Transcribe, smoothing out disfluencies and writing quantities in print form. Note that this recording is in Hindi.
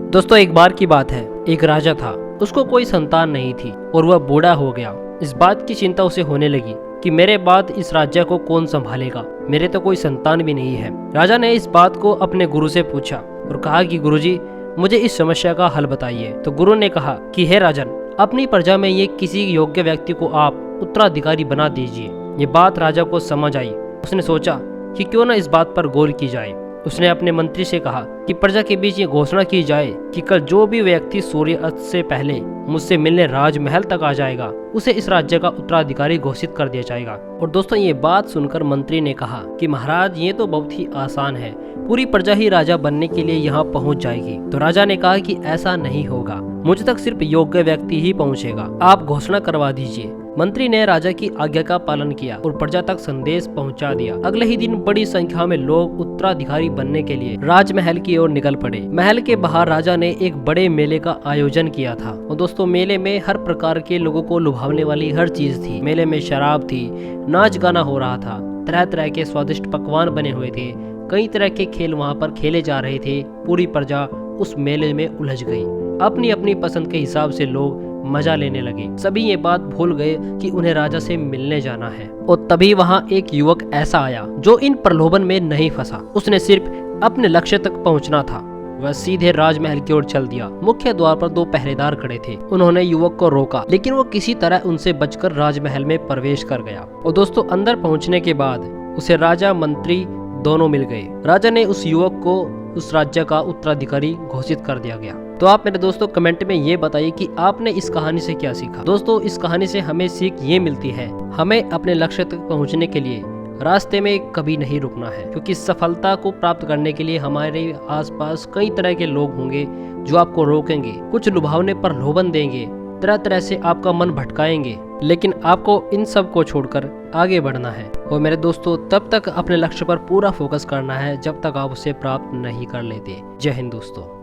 दोस्तों एक बार की बात है, एक राजा था। उसको कोई संतान नहीं थी और वह बूढ़ा हो गया। इस बात की चिंता उसे होने लगी कि मेरे बाद इस राज्य को कौन संभालेगा, मेरे तो कोई संतान भी नहीं है। राजा ने इस बात को अपने गुरु से पूछा और कहा कि गुरुजी, मुझे इस समस्या का हल बताइए। तो गुरु ने कहा कि हे राजन, अपनी प्रजा में ये किसी योग्य व्यक्ति को आप उत्तराधिकारी बना दीजिए। ये बात राजा को समझ आई। उसने सोचा कि क्यों न इस बात पर गौर की जाए। उसने अपने मंत्री से कहा कि प्रजा के बीच ये घोषणा की जाए कि कल जो भी व्यक्ति सूर्यास्त से पहले मुझसे मिलने राजमहल तक आ जाएगा, उसे इस राज्य का उत्तराधिकारी घोषित कर दिया जाएगा। और दोस्तों ये बात सुनकर मंत्री ने कहा कि महाराज, ये तो बहुत ही आसान है, पूरी प्रजा ही राजा बनने के लिए यहाँ पहुँच जाएगी। तो राजा ने कहा कि ऐसा नहीं होगा, मुझ तक सिर्फ योग्य व्यक्ति ही पहुँचेगा, आप घोषणा करवा दीजिए। मंत्री ने राजा की आज्ञा का पालन किया और प्रजा तक संदेश पहुंचा दिया। अगले ही दिन बड़ी संख्या में लोग उत्तराधिकारी बनने के लिए राजमहल की ओर निकल पड़े। महल के बाहर राजा ने एक बड़े मेले का आयोजन किया था। और दोस्तों मेले में हर प्रकार के लोगों को लुभावने वाली हर चीज थी। मेले में शराब थी, नाच गाना हो रहा था, तरह तरह के स्वादिष्ट पकवान बने हुए थे, कई तरह के खेल वहाँ पर खेले जा रहे थे। पूरी प्रजा उस मेले में उलझ गई। अपनी अपनी पसंद के हिसाब से लोग मजा लेने लगे। सभी ये बात भूल गए कि उन्हें राजा से मिलने जाना है। और तभी वहाँ एक युवक ऐसा आया जो इन प्रलोभन में नहीं फंसा। उसने सिर्फ अपने लक्ष्य तक पहुँचना था। वह सीधे राजमहल की ओर चल दिया। मुख्य द्वार पर 2 पहरेदार खड़े थे। उन्होंने युवक को रोका, लेकिन वो किसी तरह उनसे बचकर राजमहल में प्रवेश कर गया। और दोस्तों अंदर पहुँचने के बाद उसे राजा मंत्री दोनों मिल गए। राजा ने उस युवक को उस राज्य का उत्तराधिकारी घोषित कर दिया गया। तो आप मेरे दोस्तों कमेंट में ये बताइए कि आपने इस कहानी से क्या सीखा। दोस्तों इस कहानी से हमें सीख ये मिलती है, हमें अपने लक्ष्य तक पहुंचने के लिए रास्ते में कभी नहीं रुकना है, क्योंकि सफलता को प्राप्त करने के लिए हमारे आसपास कई तरह के लोग होंगे जो आपको रोकेंगे, कुछ लुभावने पर लोभन देंगे, तरह तरह से आपका मन भटकाएंगे, लेकिन आपको इन सब को छोड़कर आगे बढ़ना है। और मेरे दोस्तों तब तक अपने लक्ष्य पर पूरा फोकस करना है जब तक आप उसे प्राप्त नहीं कर लेते। जय हिंद दोस्तों।